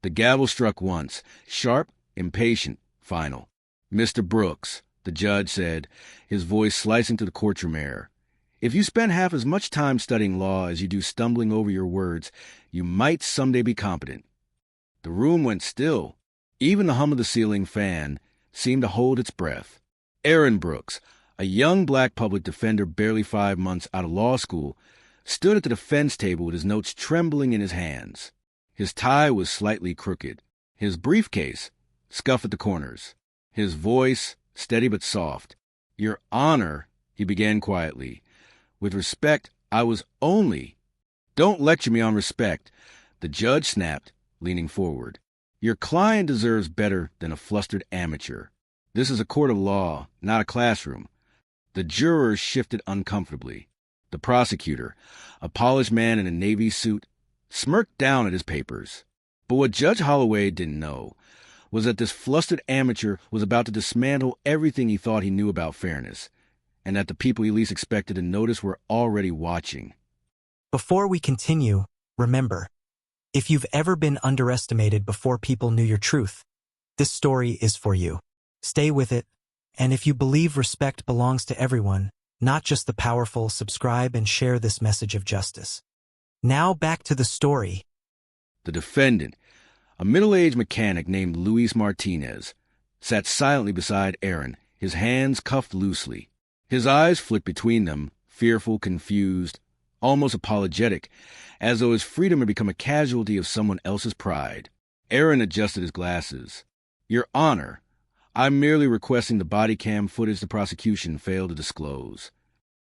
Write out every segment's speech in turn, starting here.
The gavel struck once, sharp, impatient, final. "Mr. Brooks," the judge said, his voice slicing through the courtroom air, "if you spend half as much time studying law as you do stumbling over your words, you might someday be competent." The room went still. Even the hum of the ceiling fan seemed to hold its breath. Aaron Brooks, a young black public defender barely 5 months out of law school, stood at the defense table with his notes trembling in his hands. His tie was slightly crooked, his briefcase scuffed at the corners, his voice steady but soft. "Your Honor," he began quietly, "with respect, I was only—" "Don't lecture me on respect," the judge snapped, leaning forward. "Your client deserves better than a flustered amateur. This is a court of law, not a classroom." The jurors shifted uncomfortably. The prosecutor, a polished man in a navy suit, smirked down at his papers. But what Judge Holloway didn't know was that this flustered amateur was about to dismantle everything he thought he knew about fairness, and that the people he least expected to notice were already watching. Before we continue, remember, if you've ever been underestimated before people knew your truth, this story is for you. Stay with it, and if you believe respect belongs to everyone, not just the powerful, subscribe and share this message of justice. Now back to the story. The defendant, a middle-aged mechanic named Luis Martinez, sat silently beside Aaron, his hands cuffed loosely. His eyes flicked between them, fearful, confused, almost apologetic, as though his freedom had become a casualty of someone else's pride. Aaron adjusted his glasses. "Your Honor, I'm merely requesting the body cam footage the prosecution failed to disclose."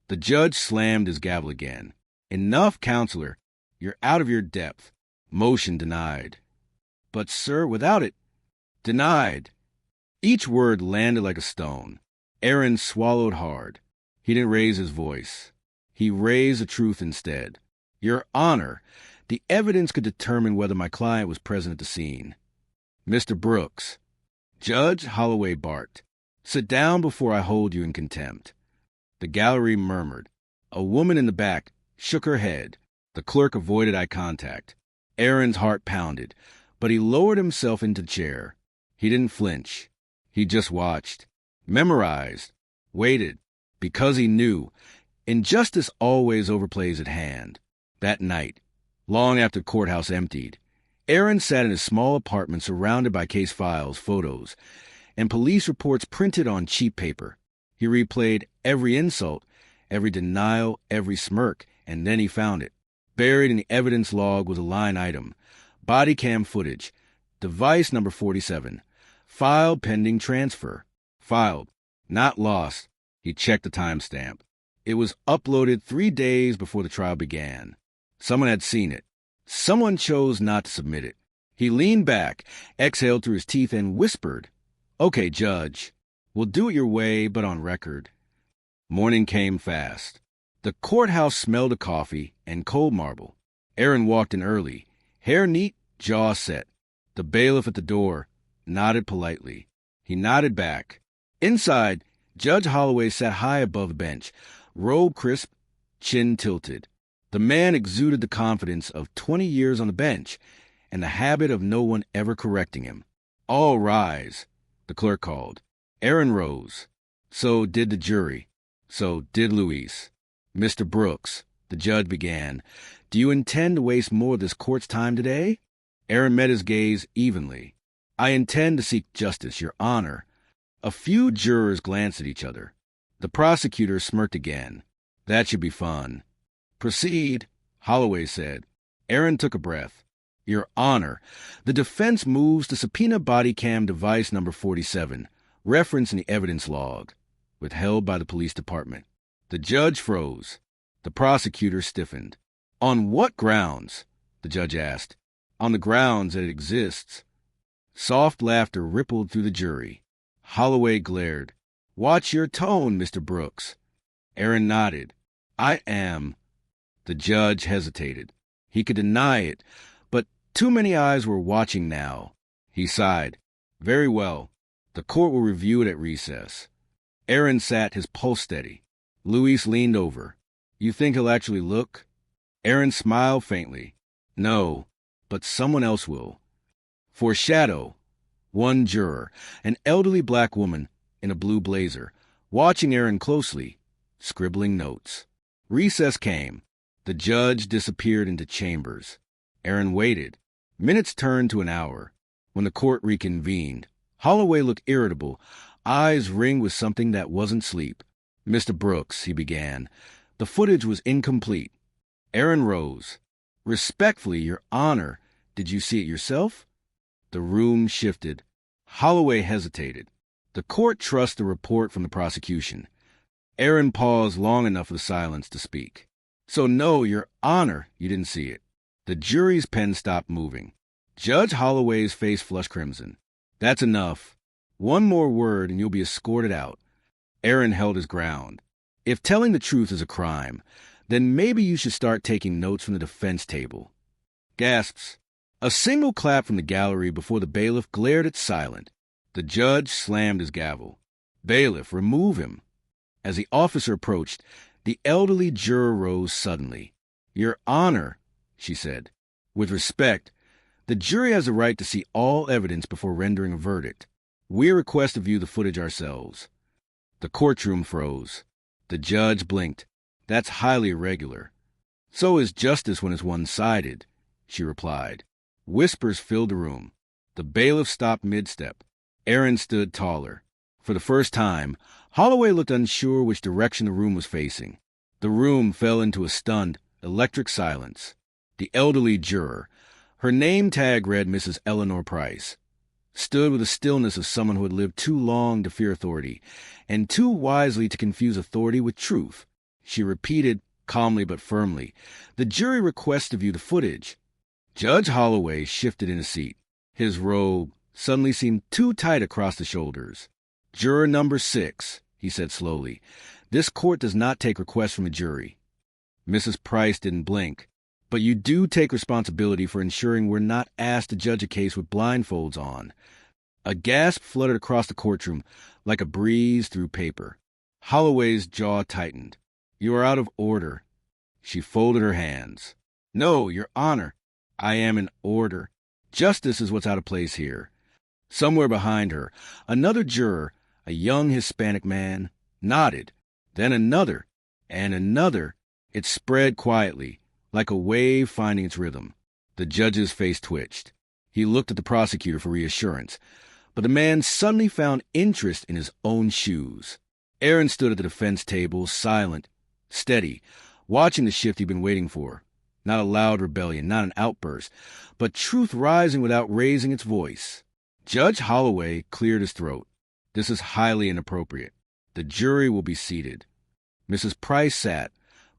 The judge slammed his gavel again. "Enough, counselor. You're out of your depth." Motion denied. "But, sir, without it—" "Denied." Each word landed like a stone. Aaron swallowed hard. He didn't raise his voice. He raised the truth instead. "Your Honor, the evidence could determine whether my client was present at the scene." "Mr. Brooks." Judge Holloway barked, "Sit down before I hold you in contempt." The gallery murmured. A woman in the back shook her head. The clerk avoided eye contact. Aaron's heart pounded, but he lowered himself into the chair. He didn't flinch. He just watched, memorized, waited, because he knew injustice always overplays at hand. That night, long after the courthouse emptied, Aaron sat in his small apartment surrounded by case files, photos, and police reports printed on cheap paper. He replayed every insult, every denial, every smirk, and then he found it. Buried in the evidence log was a line item: body cam footage, device number 47, filed pending transfer. Filed, not lost. He checked the timestamp. It was uploaded 3 days before the trial began. Someone had seen it. Someone chose not to submit it. He leaned back, exhaled through his teeth, and whispered, "Okay, Judge, we'll do it your way, but on record." Morning came fast. The courthouse smelled of coffee and cold marble. Aaron walked in early, hair neat, jaw set. The bailiff at the door nodded politely. He nodded back. Inside, Judge Holloway sat high above the bench, robe crisp, chin tilted. The man exuded the confidence of 20 years on the bench and the habit of no one ever correcting him. "All rise," the clerk called. Aaron rose. So did the jury. So did Luis. "Mr. Brooks," the judge began, "do you intend to waste more of this court's time today?" Aaron met his gaze evenly. "I intend to seek justice, Your Honor." A few jurors glanced at each other. The prosecutor smirked again. "That should be fun." "Proceed," Holloway said. Aaron took a breath. "Your Honor, the defense moves to subpoena body cam device number 47, referenced in the evidence log, withheld by the police department." The judge froze. The prosecutor stiffened. "On what grounds?" the judge asked. "On the grounds that it exists." Soft laughter rippled through the jury. Holloway glared. "Watch your tone, Mr. Brooks." Aaron nodded. "I am." The judge hesitated. He could deny it, but too many eyes were watching now. He sighed. "Very well. The court will review it at recess." Aaron sat, his pulse steady. Luis leaned over. "You think he'll actually look?" Aaron smiled faintly. "No, but someone else will." Foreshadow. One juror, an elderly black woman in a blue blazer, watching Aaron closely, scribbling notes. Recess came. The judge disappeared into chambers. Aaron waited. Minutes turned to an hour. When the court reconvened, Holloway looked irritable, eyes ringed with something that wasn't sleep. "Mr. Brooks," he began, "the footage was incomplete." Aaron rose. "Respectfully, Your Honor, did you see it yourself?" The room shifted. Holloway hesitated. The court trusts the report from the prosecution. Aaron paused long enough for the silence to speak. "So no, Your Honor, you didn't see it." The jury's pen stopped moving. Judge Holloway's face flushed crimson. "That's enough. One more word and you'll be escorted out." Aaron held his ground. "If telling the truth is a crime, then maybe you should start taking notes from the defense table." Gasps. A single clap from the gallery before the bailiff glared at Silent. The judge slammed his gavel. "Bailiff, remove him." As the officer approached, the elderly juror rose suddenly. "Your Honor," she said, "with respect, the jury has a right to see all evidence before rendering a verdict. We request to view the footage ourselves." The courtroom froze. The judge blinked. "That's highly irregular." "So is justice when it's one-sided," she replied. Whispers filled the room. The bailiff stopped mid-step. Aaron stood taller. For the first time, Holloway looked unsure which direction the room was facing. The room fell into a stunned, electric silence. The elderly juror, her name tag read Mrs. Eleanor Price, stood with the stillness of someone who had lived too long to fear authority, and too wisely to confuse authority with truth. She repeated, calmly but firmly, "The jury requests to view the footage." Judge Holloway shifted in his seat. His robe suddenly seemed too tight across the shoulders. "Juror number 6, he said slowly, "this court does not take requests from a jury." Mrs. Price didn't blink. "But you do take responsibility for ensuring we're not asked to judge a case with blindfolds on." A gasp fluttered across the courtroom like a breeze through paper. Holloway's jaw tightened. "You are out of order." She folded her hands. "No, Your Honor. I am in order. Justice is what's out of place here." Somewhere behind her, another juror, a young Hispanic man, nodded. Then another, and another. It spread quietly, like a wave finding its rhythm. The judge's face twitched. He looked at the prosecutor for reassurance, but the man suddenly found interest in his own shoes. Aaron stood at the defense table, silent, steady, watching the shift he'd been waiting for. Not a loud rebellion, not an outburst, but truth rising without raising its voice. Judge Holloway cleared his throat. "This is highly inappropriate. The jury will be seated." Mrs. Price sat,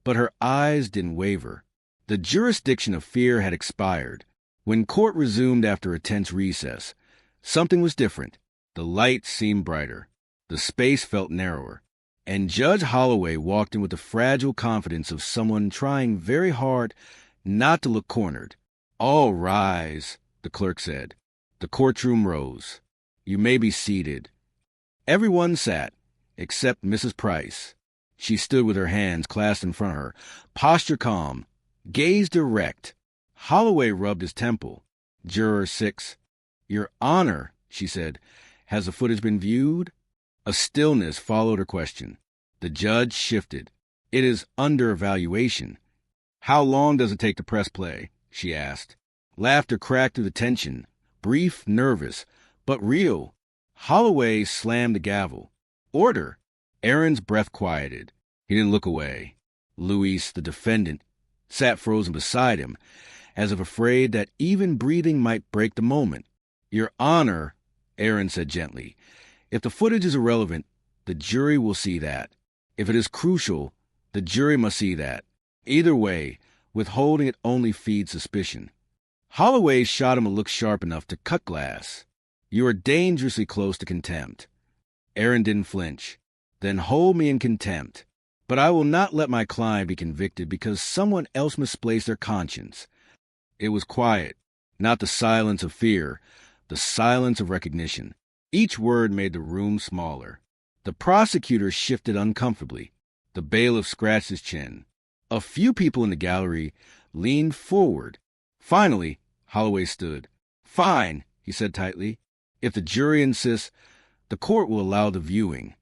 but her eyes didn't waver. The jurisdiction of fear had expired. When court resumed after a tense recess, something was different. The light seemed brighter. The space felt narrower. And Judge Holloway walked in with the fragile confidence of someone trying very hard not to look cornered. "All rise," the clerk said. The courtroom rose. "You may be seated." Everyone sat, except Mrs. Price. She stood with her hands clasped in front of her, posture calm, gaze direct. Holloway rubbed his temple. "Juror 6, Your Honor," she said, "has the footage been viewed?" A stillness followed her question. The judge shifted. "It is under evaluation." "How long does it take to press play?" she asked. Laughter cracked through the tension, brief, nervous, but real. Holloway slammed the gavel. "Order!" Aaron's breath quieted. He didn't look away. Luis, the defendant, sat frozen beside him, as if afraid that even breathing might break the moment. "Your Honor," Aaron said gently, "if the footage is irrelevant, the jury will see that. If it is crucial, the jury must see that. Either way, withholding it only feeds suspicion." Holloway shot him a look sharp enough to cut glass. "You are dangerously close to contempt." Aaron didn't flinch. "Then hold me in contempt. But I will not let my client be convicted because someone else misplaced their conscience." It was quiet, not the silence of fear, the silence of recognition. Each word made the room smaller. The prosecutor shifted uncomfortably. The bailiff scratched his chin. A few people in the gallery leaned forward. Finally, Holloway stood. "Fine," he he said tightly. If the jury insists, the court will allow the viewing.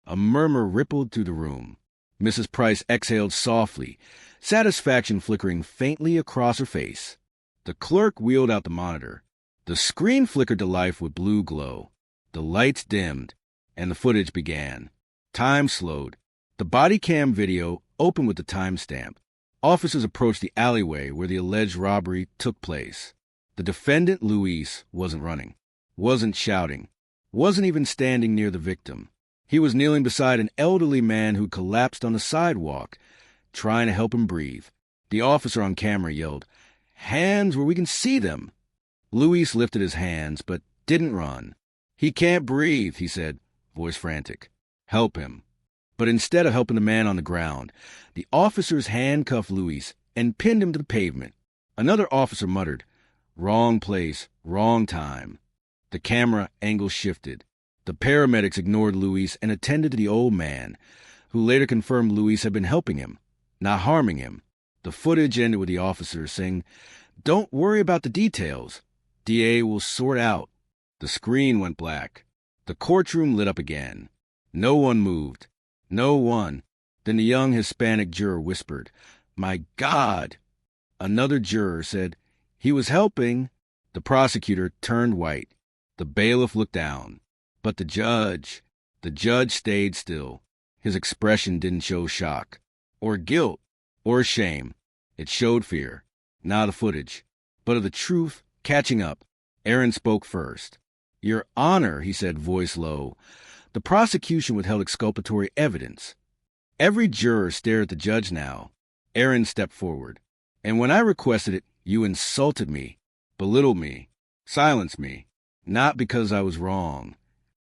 A murmur rippled through the room. Mrs. Price exhaled softly, satisfaction flickering faintly across her face. The clerk wheeled out the monitor. The screen flickered to life with blue glow. The lights dimmed, and the footage began. Time slowed. The body cam video opened with the timestamp. Officers approached the alleyway where the alleged robbery took place. The defendant, Luis, wasn't running, wasn't shouting, wasn't even standing near the victim. He was kneeling beside an elderly man who collapsed on the sidewalk, trying to help him breathe. The officer on camera yelled, "Hands where we can see them!" Luis lifted his hands, but didn't run. "He can't breathe," he said, voice frantic. "Help him." But instead of helping the man on the ground, the officers handcuffed Luis and pinned him to the pavement. Another officer muttered, "Wrong place, wrong time." The camera angle shifted. The paramedics ignored Luis and attended to the old man, who later confirmed Luis had been helping him, not harming him. The footage ended with the officers saying, "Don't worry about the details. DA will sort out." The screen went black. The courtroom lit up again. No one moved. No one. Then the young Hispanic juror whispered, "My God!" Another juror said, "He was helping." The prosecutor turned white. The bailiff looked down. But the judge stayed still. His expression didn't show shock, or guilt, or shame. It showed fear. Not the footage, but of the truth catching up. Aaron spoke first. "Your Honor," he said, voice low, "the prosecution withheld exculpatory evidence." Every juror stared at the judge now. Aaron stepped forward. "And when I requested it, you insulted me, belittled me, silenced me, not because I was wrong."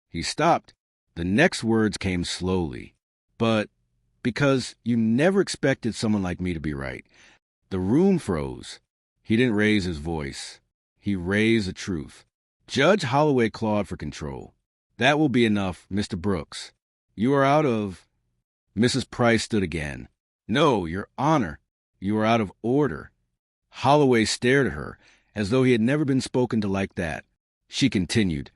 He stopped. The next words came slowly. "But because you never expected someone like me to be right." The room froze. He didn't raise his voice. He raised the truth. Judge Holloway clawed for control. "That will be enough, Mr. Brooks. You are out of—" Mrs. Price stood again. "No, Your Honor, you are out of order." Holloway stared at her, as though he had never been spoken to like that. She continued,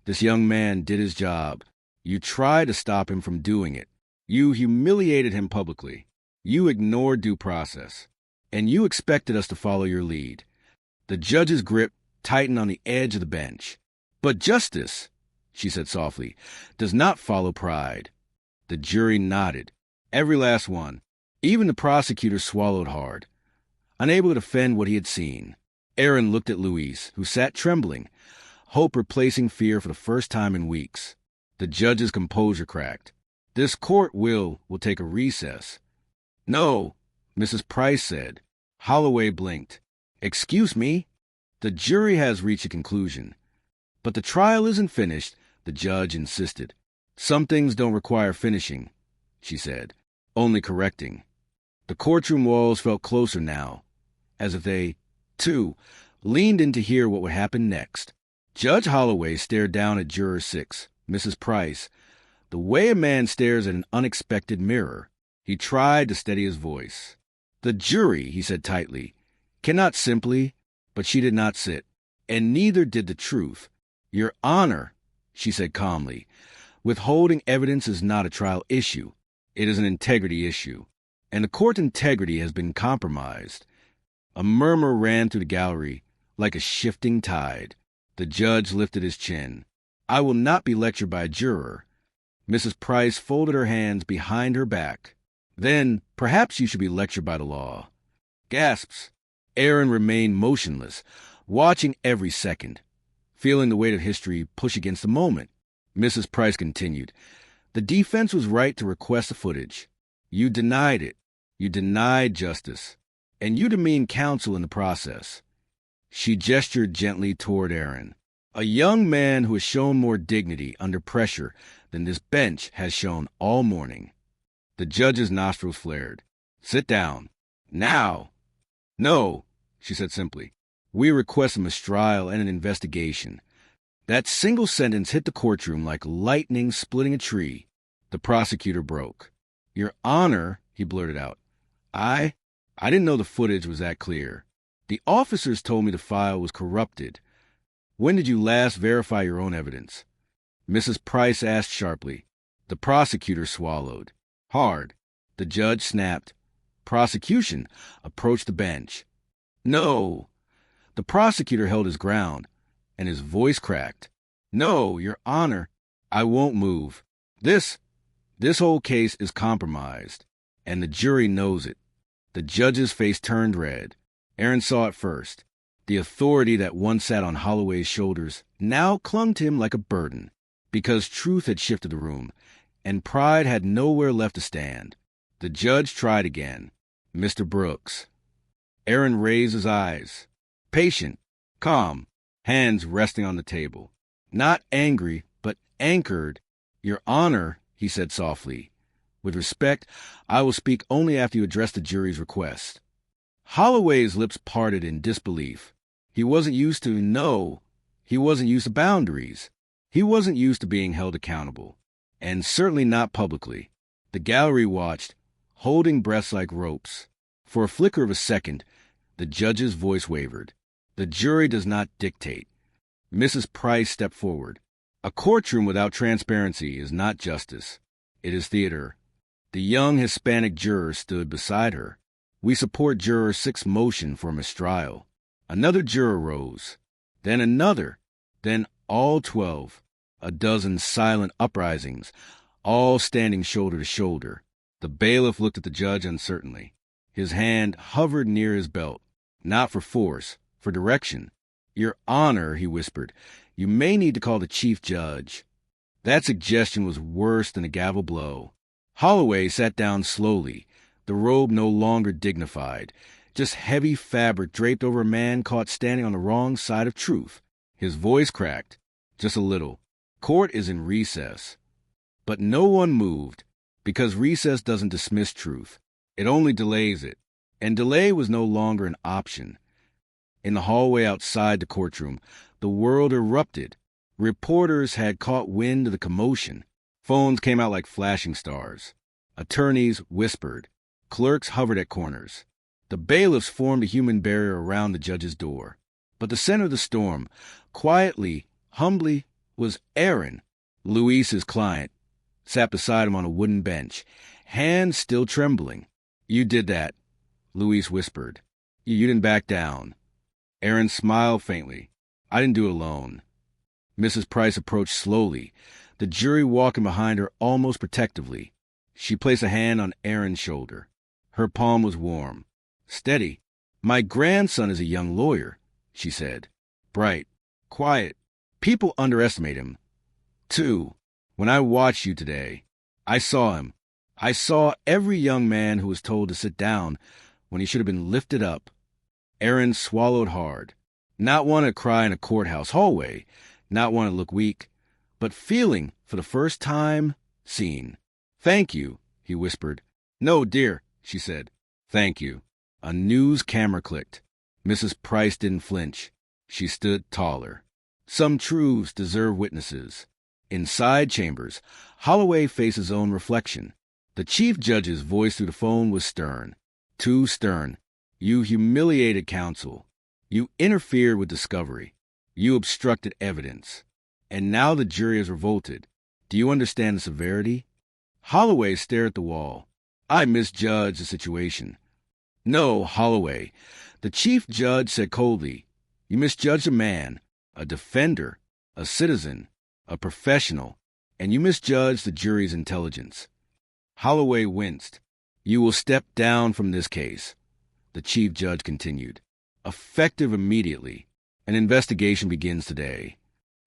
"This young man did his job. You tried to stop him from doing it. You humiliated him publicly. You ignored due process. And you expected us to follow your lead." The judge's grip tightened on the edge of the bench. "But justice," she said softly, "does not follow pride." The jury nodded. Every last one. Even the prosecutor swallowed hard, unable to defend what he had seen. Aaron looked at Luis, who sat trembling, hope replacing fear for the first time in weeks. The judge's composure cracked. "This court will take a recess." "No," Mrs. Price said. Holloway blinked. "Excuse me?" "The jury has reached a conclusion. But the trial isn't finished," the judge insisted. "Some things don't require finishing," she said, "only correcting." The courtroom walls felt closer now, as if they, too, leaned in to hear what would happen next. Judge Holloway stared down at Juror 6, Mrs. Price, the way a man stares at an unexpected mirror. He tried to steady his voice. "The jury," he said tightly, "cannot simply—" But she did not sit, and neither did the truth. "Your Honor," she said calmly, "withholding evidence is not a trial issue. It is an integrity issue, and the court's integrity has been compromised." A murmur ran through the gallery like a shifting tide. The judge lifted his chin. "I will not be lectured by a juror." Mrs. Price folded her hands behind her back. "Then perhaps you should be lectured by the law." Gasps. Aaron remained motionless, watching every second, feeling the weight of history push against the moment. Mrs. Price continued, "The defense was right to request the footage. You denied it. You denied justice. And you demeaned counsel in the process." She gestured gently toward Aaron. "A young man who has shown more dignity under pressure than this bench has shown all morning." The judge's nostrils flared. "Sit down. Now." "No," she said simply. "We request a mistrial and an investigation." That single sentence hit the courtroom like lightning splitting a tree. The prosecutor broke. "Your Honor," he blurted out, I didn't know the footage was that clear. The officers told me the file was corrupted." When did you last verify your own evidence? Mrs. Price asked sharply. The prosecutor swallowed. Hard. The judge snapped. Prosecution approached the bench. No. The prosecutor held his ground, and his voice cracked. No, Your Honor, I won't move. This whole case is compromised, and the jury knows it. The judge's face turned red. Aaron saw it first. The authority that once sat on Holloway's shoulders now clung to him like a burden, because truth had shifted the room, and pride had nowhere left to stand. The judge tried again. Mr. Brooks. Aaron raised his eyes. Patient, calm, hands resting on the table. Not angry, but anchored. Your Honor, he said softly. With respect, I will speak only after you address the jury's request. Holloway's lips parted in disbelief. He wasn't used to he wasn't used to boundaries. He wasn't used to being held accountable, and certainly not publicly. The gallery watched, holding breaths like ropes. For a flicker of a second, the judge's voice wavered. The jury does not dictate. Mrs. Price stepped forward. A courtroom without transparency is not justice. It is theater. The young Hispanic juror stood beside her. We support Juror 6's motion for mistrial. Another juror rose. Then another. Then all 12. A dozen silent uprisings, all standing shoulder to shoulder. The bailiff looked at the judge uncertainly. His hand hovered near his belt, not for force, for direction. Your Honor, he whispered, you may need to call the chief judge. That suggestion was worse than a gavel blow. Holloway sat down slowly, the robe no longer dignified, just heavy fabric draped over a man caught standing on the wrong side of truth. His voice cracked, just a little. Court is in recess. But no one moved, because recess doesn't dismiss truth. It only delays it. And delay was no longer an option. In the hallway outside the courtroom, the world erupted. Reporters had caught wind of the commotion. Phones came out like flashing stars. Attorneys whispered. Clerks hovered at corners. The bailiffs formed a human barrier around the judge's door. But the center of the storm, quietly, humbly, was Aaron, Luis's client, sat beside him on a wooden bench, hands still trembling. You did that, Luis whispered. You didn't back down. Aaron smiled faintly. I didn't do it alone. Mrs. Price approached slowly, the jury walking behind her almost protectively. She placed a hand on Aaron's shoulder. Her palm was warm. Steady. My grandson is a young lawyer, she said. Bright. Quiet. People underestimate him. Too. When I watched you today, I saw him. I saw every young man who was told to sit down when he should have been lifted up. Aaron swallowed hard. Not one to cry in a courthouse hallway, not one to look weak, but feeling, for the first time, seen. Thank you, he whispered. No, dear, she said. Thank you. A news camera clicked. Mrs. Price didn't flinch. She stood taller. Some truths deserve witnesses. In side chambers, Holloway faced his own reflection. The chief judge's voice through the phone was stern. Too stern. You humiliated counsel. You interfered with discovery. You obstructed evidence. And now the jury is revolted. Do you understand the severity? Holloway stared at the wall. I misjudged the situation. No, Holloway. The chief judge said coldly, you misjudged a man, a defender, a citizen, a professional, and you misjudged the jury's intelligence. Holloway winced. You will step down from this case, the chief judge continued. Effective immediately. An investigation begins today.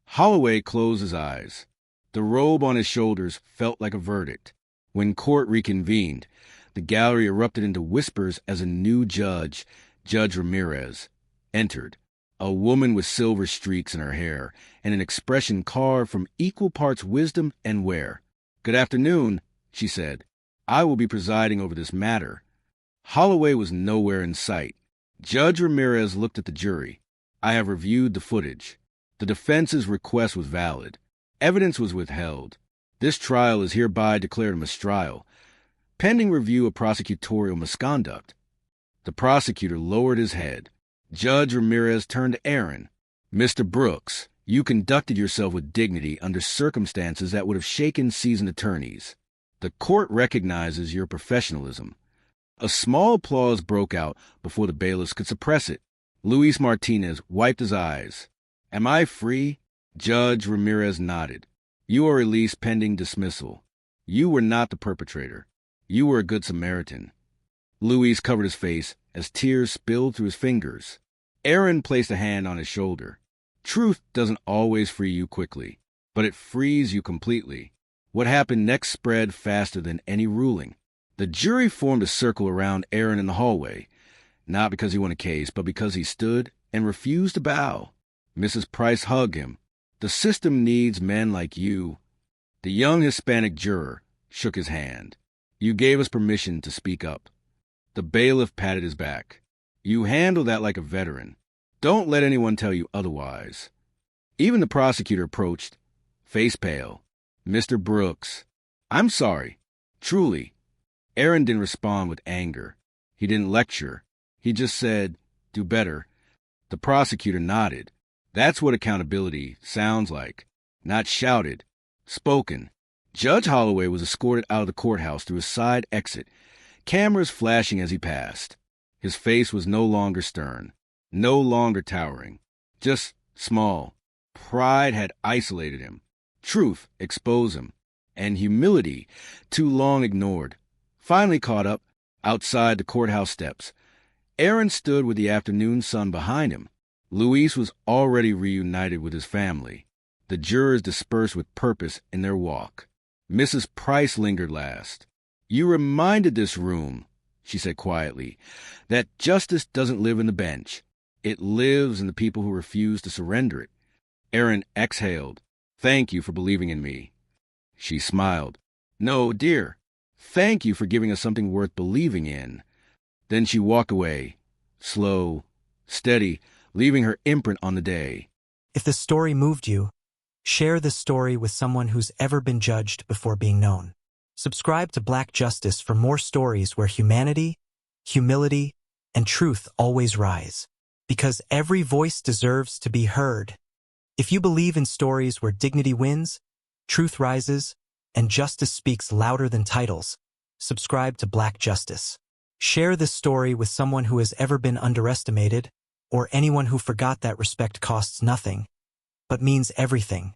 Holloway closed his eyes. The robe on his shoulders felt like a verdict. When court reconvened, the gallery erupted into whispers as a new judge, Judge Ramirez, entered. A woman with silver streaks in her hair and an expression carved from equal parts wisdom and wear. Good afternoon, she said. I will be presiding over this matter. Holloway was nowhere in sight. Judge Ramirez looked at the jury. I have reviewed the footage. The defense's request was valid. Evidence was withheld. This trial is hereby declared a mistrial, pending review of prosecutorial misconduct. The prosecutor lowered his head. Judge Ramirez turned to Aaron. Mr. Brooks, you conducted yourself with dignity under circumstances that would have shaken seasoned attorneys. The court recognizes your professionalism. A small applause broke out before the bailiffs could suppress it. Luis Martinez wiped his eyes. Am I free? Judge Ramirez nodded. You are released pending dismissal. You were not the perpetrator. You were a good Samaritan. Luis covered his face as tears spilled through his fingers. Aaron placed a hand on his shoulder. Truth doesn't always free you quickly, but it frees you completely. What happened next spread faster than any ruling. The jury formed a circle around Aaron in the hallway, not because he won a case, but because he stood and refused to bow. Mrs. Price hugged him. The system needs men like you. The young Hispanic juror shook his hand. You gave us permission to speak up. The bailiff patted his back. You handled that like a veteran. Don't let anyone tell you otherwise. Even the prosecutor approached, face pale. Mr. Brooks, I'm sorry. Truly. Aaron didn't respond with anger. He didn't lecture. He just said, do better. The prosecutor nodded. That's what accountability sounds like. Not shouted. Spoken. Judge Holloway was escorted out of the courthouse through a side exit, cameras flashing as he passed. His face was no longer stern, no longer towering, just small. Pride had isolated him. Truth exposed him. And humility, too long ignored, finally caught up outside the courthouse steps. Aaron stood with the afternoon sun behind him. Luis was already reunited with his family. The jurors dispersed with purpose in their walk. Mrs. Price lingered last. You reminded this room, she said quietly, that justice doesn't live in the bench. It lives in the people who refuse to surrender it. Aaron exhaled. Thank you for believing in me. She smiled. No, dear. Thank you for giving us something worth believing in. Then she walked away, slow, steady, leaving her imprint on the day. If the story moved you, share this story with someone who's ever been judged before being known. Subscribe to Black Justice for more stories where humanity, humility, and truth always rise. Because every voice deserves to be heard. If you believe in stories where dignity wins, truth rises, and justice speaks louder than titles, subscribe to Black Justice. Share this story with someone who has ever been underestimated, or anyone who forgot that respect costs nothing, but means everything.